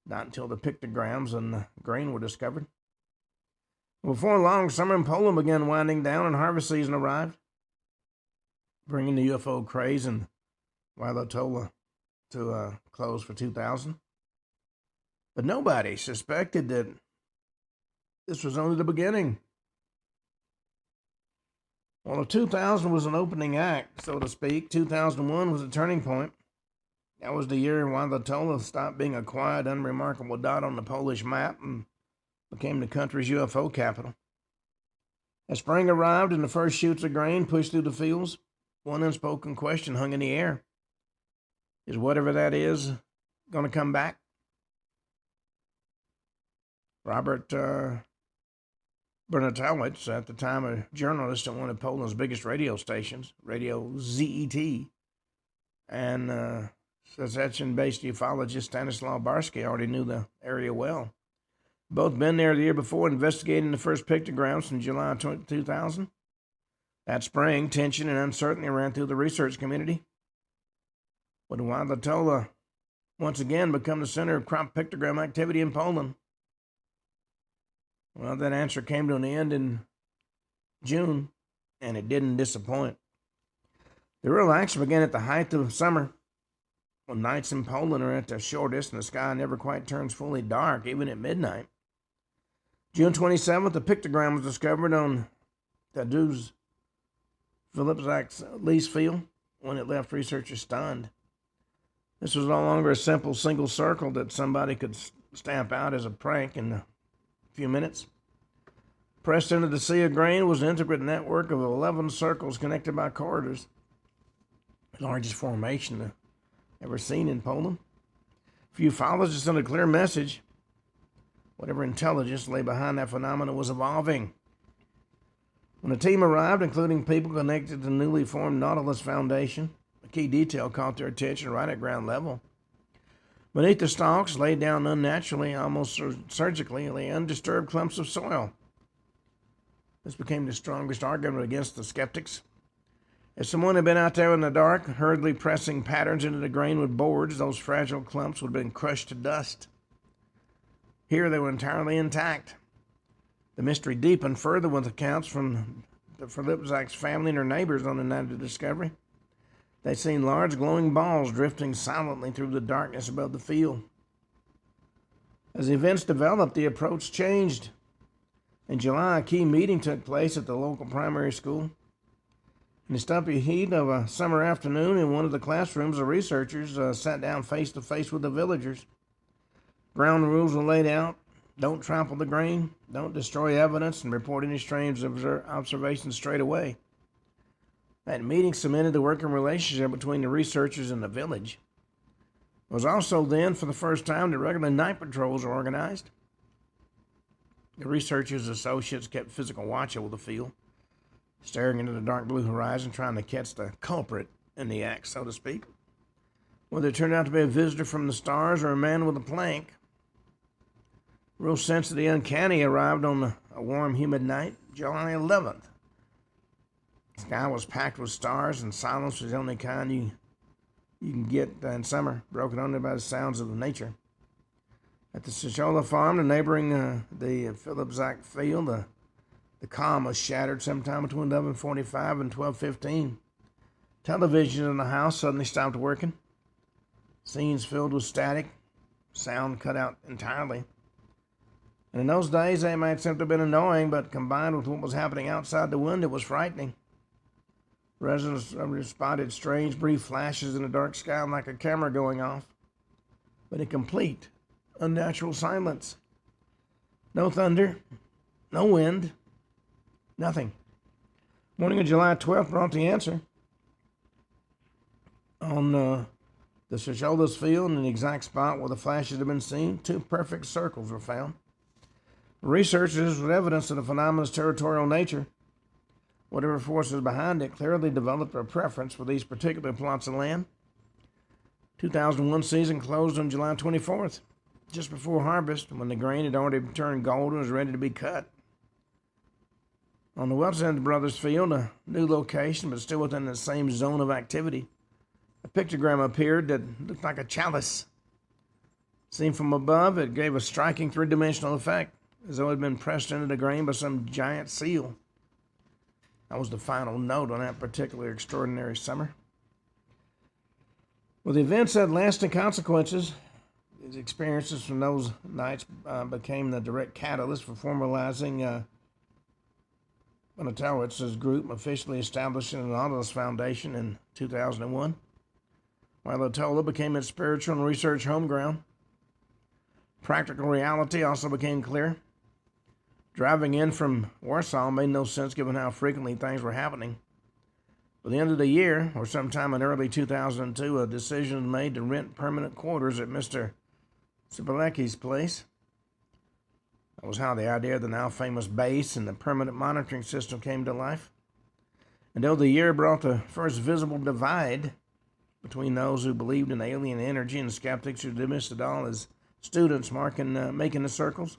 Not until the pictograms and the grain were discovered. Before long, summer in Poland began winding down and harvest season arrived, bringing the UFO craze in Wauwatola to a close for 2000. But nobody suspected that this was only the beginning. Well, if 2000 was an opening act, so to speak, 2001 was a turning point. That was the year Wauwatola stopped being a quiet, unremarkable dot on the Polish map and became the country's UFO capital. As spring arrived and the first shoots of grain pushed through the fields, one unspoken question hung in the air. Is whatever that is going to come back? Robert Bernatowicz, at the time a journalist at one of Poland's biggest radio stations, Radio ZET, and Szczecin-based ufologist Stanislaw Barsky already knew the area well. Both been there the year before investigating the first pictograms in July 2000. That spring, tension and uncertainty ran through the research community. Would Wauwatola once again become the center of crop pictogram activity in Poland? Well, that answer came to an end in June, and it didn't disappoint. The real action began at the height of summer, when nights in Poland are at their shortest and the sky never quite turns fully dark, even at midnight. June 27th, a pictogram was discovered on Tadu's Phillips-Zach's lease field when it left researchers stunned. This was no longer a simple single circle that somebody could stamp out as a prank in a few minutes. Pressed into the sea of grain was an intricate network of 11 circles connected by corridors, the largest formation ever seen in Poland. Few ufologists sent a clear message. Whatever intelligence lay behind that phenomenon was evolving. When the team arrived, including people connected to the newly formed Nautilus Foundation, a key detail caught their attention right at ground level. Beneath the stalks, laid down unnaturally, almost surgically, lay undisturbed clumps of soil. This became the strongest argument against the skeptics. If someone had been out there in the dark, hurriedly pressing patterns into the grain with boards, those fragile clumps would have been crushed to dust. Here they were entirely intact. The mystery deepened further with accounts from the Phillips-Zach's family and their neighbors on the night of the discovery. They'd seen large glowing balls drifting silently through the darkness above the field. As events developed, the approach changed. In July, a key meeting took place at the local primary school. In the stumpy heat of a summer afternoon, in one of the classrooms, the researchers sat down face to face with the villagers. Ground rules were laid out. Don't trample the grain, don't destroy evidence, and report any strange observations straight away. That meeting cemented the working relationship between the researchers and the village. It was also then, for the first time, that regular night patrols were organized. The researchers' associates kept physical watch over the field, staring into the dark blue horizon, trying to catch the culprit in the act, so to speak. Whether it turned out to be a visitor from the stars or a man with a plank, real sense of the uncanny arrived on a warm, humid night, July 11th. The sky was packed with stars, and silence was the only kind you can get in summer, broken only by the sounds of nature. At the Shosholo farm, the neighboring the Phillips-Zach field, the calm was shattered sometime between 11:45 and 12:15. Television in the house suddenly stopped working. Scenes filled with static, sound cut out entirely. And in those days, they might simply have been annoying, but combined with what was happening outside the window, it was frightening. Residents spotted strange, brief flashes in the dark sky like a camera going off, but in complete, unnatural silence. No thunder, no wind, nothing. Morning of July 12th brought the answer. On the Shosholo's field, in the exact spot where the flashes had been seen, 2 perfect circles were found. Researchers with evidence of the phenomenon's territorial nature, whatever forces behind it, clearly developed a preference for these particular plots of land. 2001 season closed on July 24th, just before harvest, when the grain had already turned gold and was ready to be cut. On the Wilson Brothers field, a new location, but still within the same zone of activity, a pictogram appeared that looked like a chalice. Seen from above, it gave a striking three-dimensional effect, as though it had been pressed into the grain by some giant seal. That was the final note on that particularly extraordinary summer. Well, the events had lasting consequences. These experiences from those nights became the direct catalyst for formalizing Bonatowitz's group, officially establishing the Nautilus Foundation in 2001. While Atola became its spiritual and research home ground, practical reality also became clear. Driving in from Warsaw made no sense given how frequently things were happening. By the end of the year, or sometime in early 2002, a decision was made to rent permanent quarters at Mr. Sipalecki's place. That was how the idea of the now famous base and the permanent monitoring system came to life. And though the year brought the first visible divide between those who believed in alien energy and skeptics who dismissed it all as students making the circles,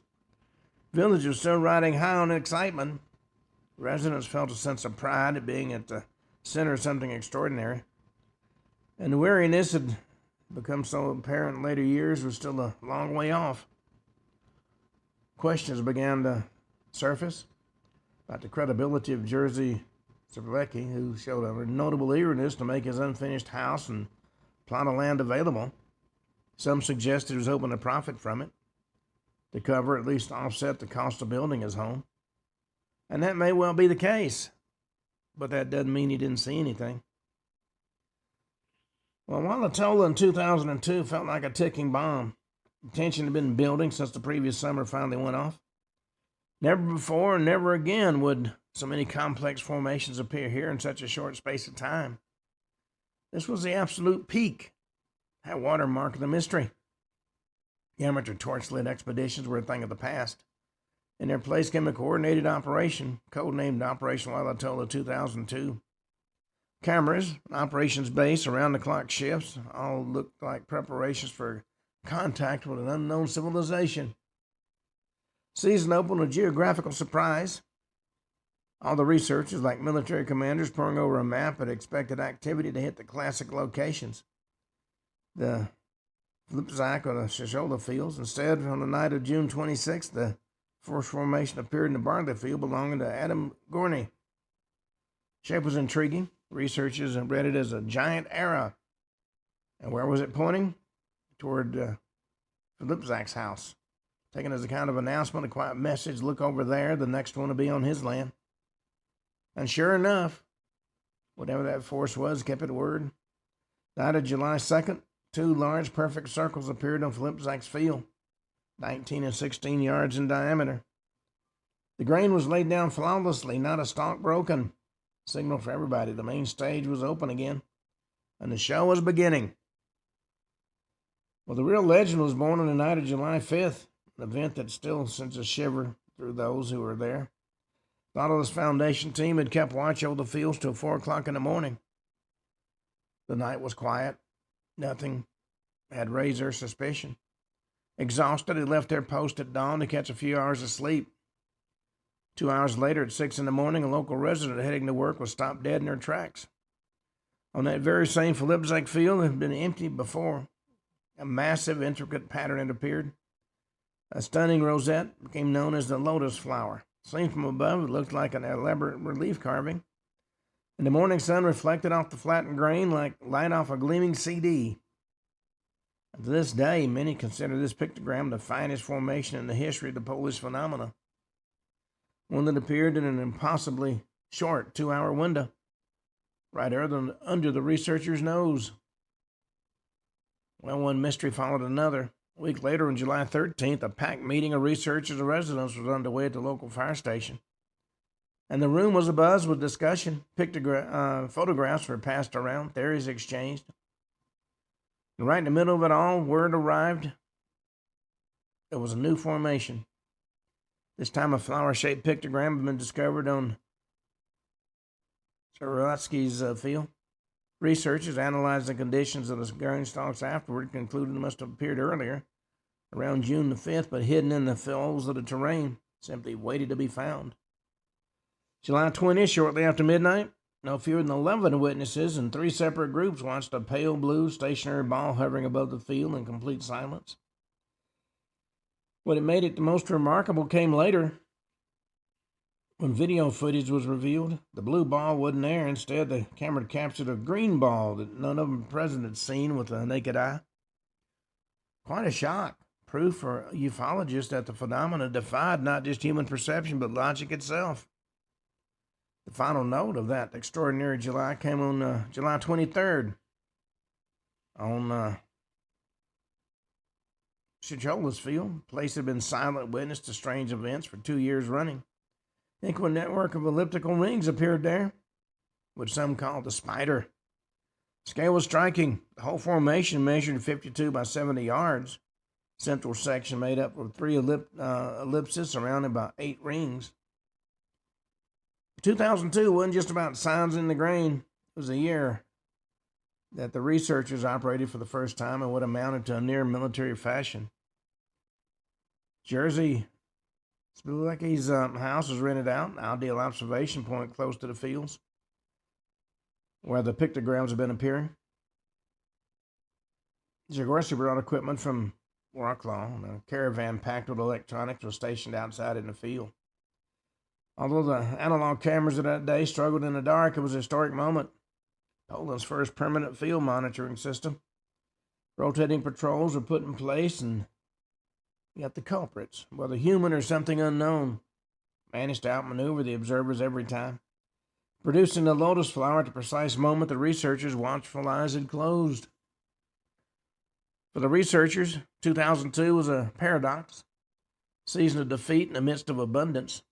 villagers were still riding high on excitement. Residents felt a sense of pride at being at the center of something extraordinary. And the weariness had become so apparent in later years was still a long way off. Questions began to surface about the credibility of Jerzy Sipalecki, who showed a notable eagerness to make his unfinished house and plot of land available. Some suggested he was hoping to profit from it, to cover, at least offset, the cost of building his home. And that may well be the case, but that doesn't mean he didn't see anything. Well, Walatola in 2002 felt like a ticking bomb. The tension had been building since the previous summer finally went off. Never before and never again would so many complex formations appear here in such a short space of time. This was the absolute peak, high water mark of the mystery. The amateur torch-lit expeditions were a thing of the past. In their place came a coordinated operation, codenamed Operation Walatola 2002. Cameras, an operations base, around-the-clock shifts, all looked like preparations for contact with an unknown civilization. Season opened a geographical surprise. All the researchers, like military commanders, poring over a map, had expected activity to hit the classic locations. The Flipsack or the Shoshone fields. Instead, on the night of June 26th, the first formation appeared in the Bartley field belonging to Adam Gorney. Shape was intriguing. Researchers read it as a giant arrow. And where was it pointing? Toward Flipsack's house. Taken as a kind of announcement, a quiet message, look over there, the next one will be on his land. And sure enough, whatever that force was kept its word. Night of July 2nd, two large perfect circles appeared on Flipsack's field, 19 and 16 yards in diameter. The grain was laid down flawlessly, not a stalk broken. Signal for everybody. The main stage was open again, and the show was beginning. Well, the real legend was born on the night of July 5th, an event that still sends a shiver through those who were there. The Nautilus Foundation team had kept watch over the fields till 4 o'clock in the morning. The night was quiet. Nothing had raised their suspicion. Exhausted, they left their post at dawn to catch a few hours of sleep. 2 hours later, at 6 in the morning, a local resident heading to work was stopped dead in their tracks. On that very same Flipsack field that had been empty before, a massive, intricate pattern had appeared. A stunning rosette became known as the lotus flower. Seen from above, it looked like an elaborate relief carving, and the morning sun reflected off the flattened grain like light off a gleaming CD. To this day, many consider this pictogram the finest formation in the history of the Polish phenomena, one that appeared in an impossibly short 2-hour window, right under the researcher's nose. Well, one mystery followed another. A week later, on July 13th, a packed meeting of researchers and residents was underway at the local fire station. And the room was abuzz with discussion. Photographs were passed around, theories exchanged. And right in the middle of it all, word arrived. There was a new formation. This time a flower-shaped pictogram had been discovered on Sorotsky's field. Researchers analyzed the conditions of the grain stalks afterward, concluded it must have appeared earlier, around June the 5th, but hidden in the folds of the terrain, simply waited to be found. July 20th, shortly after midnight, no fewer than 11 witnesses in 3 separate groups watched a pale blue stationary ball hovering above the field in complete silence. What made it the most remarkable came later. When video footage was revealed, the blue ball wasn't there. Instead, the camera captured a green ball that none of them present had seen with the naked eye. Quite a shock. Proof for ufologists that the phenomena defied not just human perception, but logic itself. The final note of that extraordinary July came on July 23rd on Shicholah's field. The place had been silent witness to strange events for 2 years running. I think a network of elliptical rings appeared there, which some call the spider. The scale was striking. The whole formation measured 52 by 70 yards. Central section made up of 3 ellipses surrounded by 8 rings. 2002 wasn't just about signs in the grain. It was a year that the researchers operated for the first time in what amounted to a near military fashion. Jersey Spilacky's house was rented out, an ideal observation point close to the fields where the pictograms have been appearing. Zagorski brought equipment from Wroclaw, and a caravan packed with electronics was stationed outside in the field. Although the analog cameras of that day struggled in the dark, it was a historic moment. Poland's first permanent field monitoring system. Rotating patrols were put in place, and you got the culprits, whether human or something unknown, managed to outmaneuver the observers every time, producing the lotus flower at the precise moment the researchers' watchful eyes had closed. For the researchers, 2002 was a paradox, a season of defeat in the midst of abundance.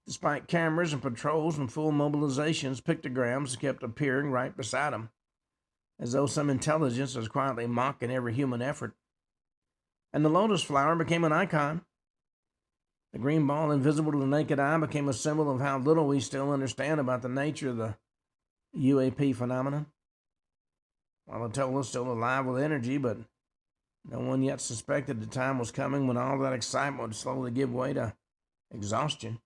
Despite cameras and patrols and full mobilizations, pictograms kept appearing right beside them, as though some intelligence was quietly mocking every human effort. And the lotus flower became an icon. The green ball, invisible to the naked eye, became a symbol of how little we still understand about the nature of the UAP phenomenon. While Atoll was still alive with energy, but no one yet suspected the time was coming when all that excitement would slowly give way to exhaustion.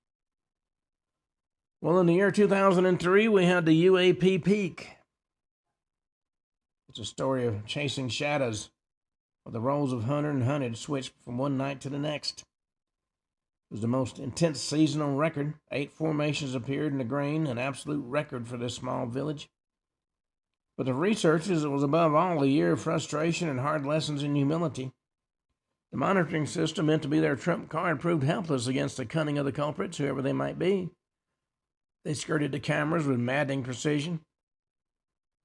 Well, in the year 2003, we had the UAP peak. It's a story of chasing shadows, where the roles of hunter and hunted switched from one night to the next. It was the most intense season on record. 8 formations appeared in the grain, an absolute record for this small village. But the researchers, it was above all a year of frustration and hard lessons in humility. The monitoring system, meant to be their trump card, proved helpless against the cunning of the culprits, whoever they might be. They skirted the cameras with maddening precision,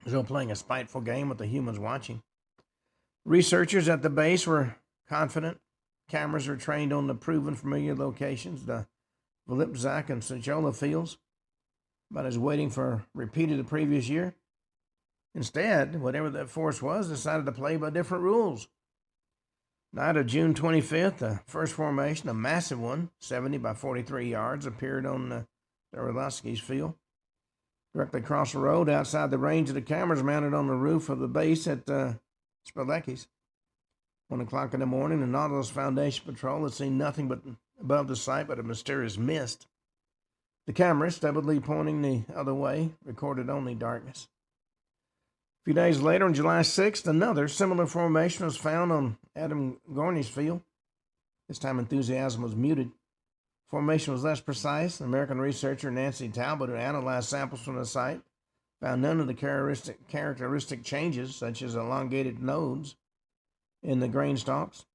as though playing a spiteful game with the humans watching. Researchers at the base were confident. Cameras were trained on the proven familiar locations, the Volipzak and Sochola fields, but as waiting for a repeat of the previous year. Instead, whatever that force was decided to play by different rules. Night of June 25th, the first formation, a massive one, 70 by 43 yards, appeared on the Orlowski's field. Directly across the road, outside the range of the cameras mounted on the roof of the base at Spilecki's. 1 o'clock in the morning, the Nautilus Foundation Patrol had seen nothing but above the site but a mysterious mist. The camera, stubbornly pointing the other way, recorded only darkness. A few days later, on July 6th, another similar formation was found on Adam Gorney's field. This time enthusiasm was muted. Formation was less precise. American researcher Nancy Talbot, who analyzed samples from the site, found none of the characteristic changes, such as elongated nodes in the grain stalks.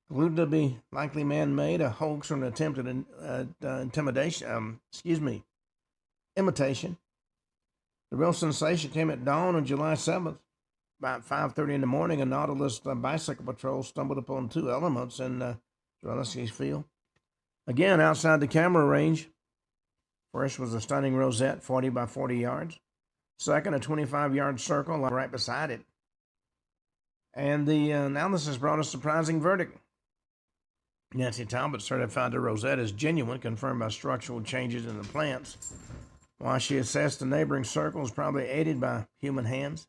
Concluded to be likely man-made, a hoax or an attempted imitation. The real sensation came at dawn on July 7th. About 5:30 in the morning, a Nautilus bicycle patrol stumbled upon 2 elements in Zaleski's field. Again, outside the camera range. First was a stunning rosette, 40 by 40 yards. Second, a 25-yard circle right beside it. And the analysis brought a surprising verdict. Nancy Talbot certified the rosette as genuine, confirmed by structural changes in the plants, while she assessed the neighboring circles, probably aided by human hands.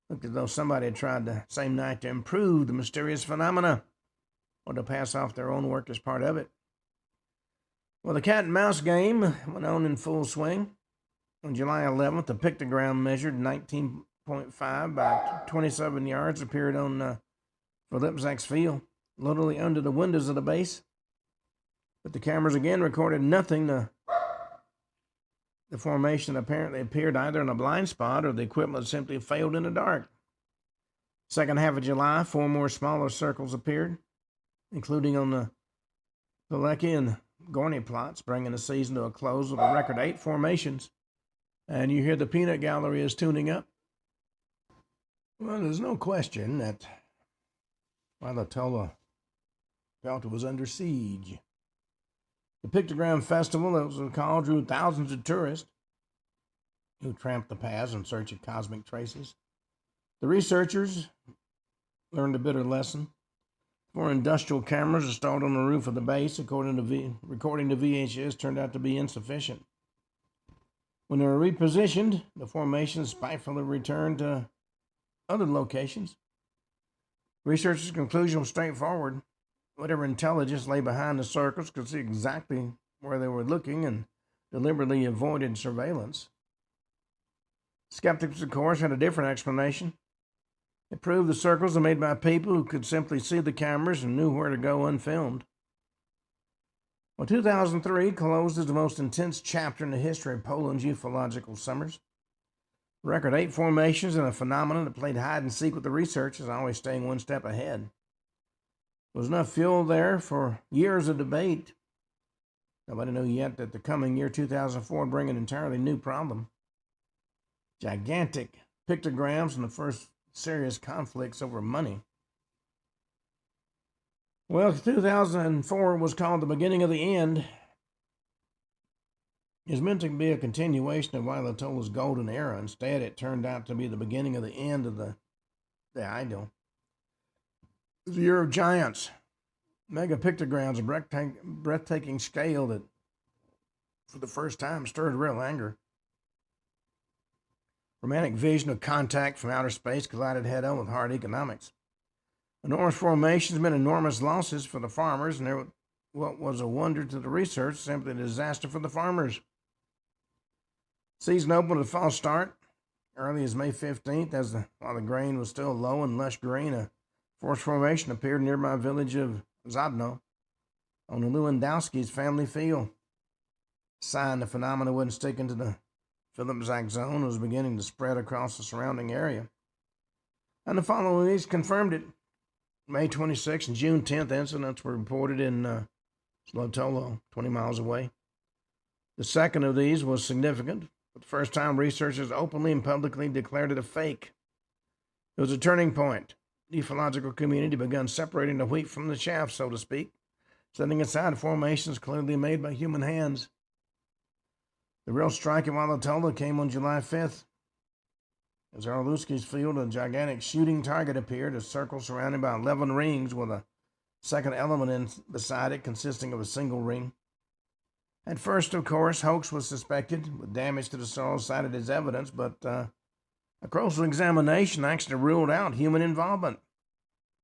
Looked as though somebody had tried the same night to improve the mysterious phenomena, or to pass off their own work as part of it. Well, the cat and mouse game went on in full swing. On July 11th, the pictogram measured 19.5 by 27 yards appeared on Volipzak's field, literally under the windows of the base. But the cameras again recorded nothing. The formation apparently appeared either in a blind spot or the equipment simply failed in the dark. Second half of July, 4 more smaller circles appeared, including on the Pilecki and Gorney plots, bringing the season to a close with a record 8 formations. And you hear the peanut gallery is tuning up. Well, there's no question that Wailatella felt it was under siege. The Pictogram Festival, that was called, drew thousands of tourists who tramped the paths in search of cosmic traces. The researchers learned a bitter lesson. 4 industrial cameras installed on the roof of the base, recording the VHS, turned out to be insufficient. When they were repositioned, the formations spitefully returned to other locations. Researchers' conclusion was straightforward. Whatever intelligence lay behind the circles could see exactly where they were looking and deliberately avoided surveillance. Skeptics, of course, had a different explanation. It proved the circles were made by people who could simply see the cameras and knew where to go unfilmed. Well, 2003 closed as the most intense chapter in the history of Poland's ufological summers. Record 8 formations and a phenomenon that played hide and seek with the researchers, always staying one step ahead. There was enough fuel there for years of debate. Nobody knew yet that the coming year 2004 would bring an entirely new problem. Gigantic pictograms and the first serious conflicts over money. Well, 2004 was called the beginning of the end. It was meant to be a continuation of Wauwatola's golden era. Instead, it turned out to be the beginning of the end of the ideal. The year of giants, mega pictograms, a breathtaking scale that, for the first time, stirred real anger. Romantic vision of contact from outer space collided head-on with hard economics. Enormous formations meant enormous losses for the farmers, and what was a wonder to the research, simply a disaster for the farmers. Season opened with a false start, early as May 15th, while the grain was still low and lush green. A forest formation appeared near my village of Hudnall on the Lewandowski's family field. Sign the phenomena wasn't sticking to the Phillips-Zach zone, was beginning to spread across the surrounding area. And the following weeks confirmed it. May 26th and June 10th incidents were reported in Slotolo, 20 miles away. The second of these was significant. For the first time, researchers openly and publicly declared it a fake. It was a turning point. The ufological community began separating the wheat from the chaff, so to speak, setting aside formations clearly made by human hands. The real strike at Wauwatola came on July 5th. As Orlowski's field, a gigantic shooting target appeared, a circle surrounded by 11 rings with a second element beside it consisting of a single ring. At first, of course, hoax was suspected, with damage to the soil cited as evidence, but a closer examination actually ruled out human involvement.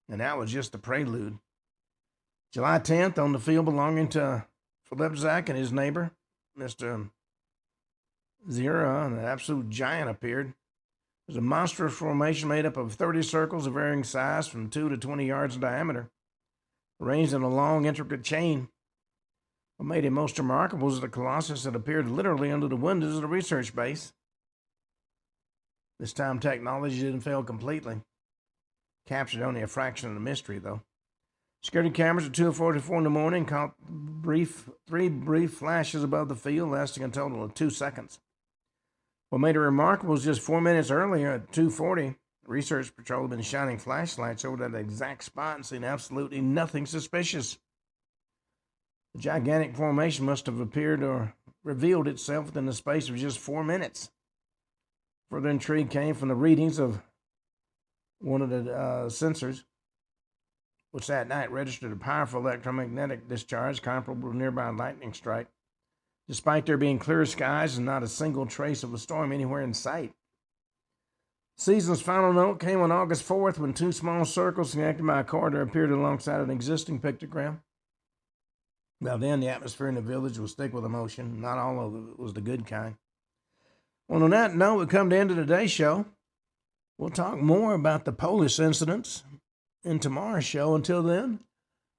And that was just the prelude. July 10th, on the field belonging to Phillips-Zach and his neighbor, Mr. Zira, an absolute giant appeared. It was a monstrous formation made up of 30 circles of varying size from 2 to 20 yards in diameter, arranged in a long, intricate chain. What made it most remarkable was the colossus that appeared literally under the windows of the research base. This time, technology didn't fail completely. Captured only a fraction of the mystery, though. Security cameras at 2:44 in the morning caught three brief flashes above the field, lasting a total of 2 seconds. What made it remarkable was just 4 minutes earlier at 2:40, Research Patrol had been shining flashlights over that exact spot and seen absolutely nothing suspicious. The gigantic formation must have appeared or revealed itself within the space of just 4 minutes. Further intrigue came from the readings of one of the sensors, which that night registered a powerful electromagnetic discharge comparable to a nearby lightning strike, despite there being clear skies and not a single trace of a storm anywhere in sight. Season's final note came on August 4th when 2 small circles connected by a corridor appeared alongside an existing pictogram. By then, the atmosphere in the village was thick with emotion. Not all of it was the good kind. Well, on that note, we come to the end of today's show. We'll talk more about the Polish incidents in tomorrow's show. Until then,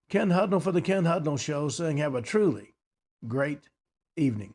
Ken Hudnall for the Ken Hudnall Show saying have a truly great evening.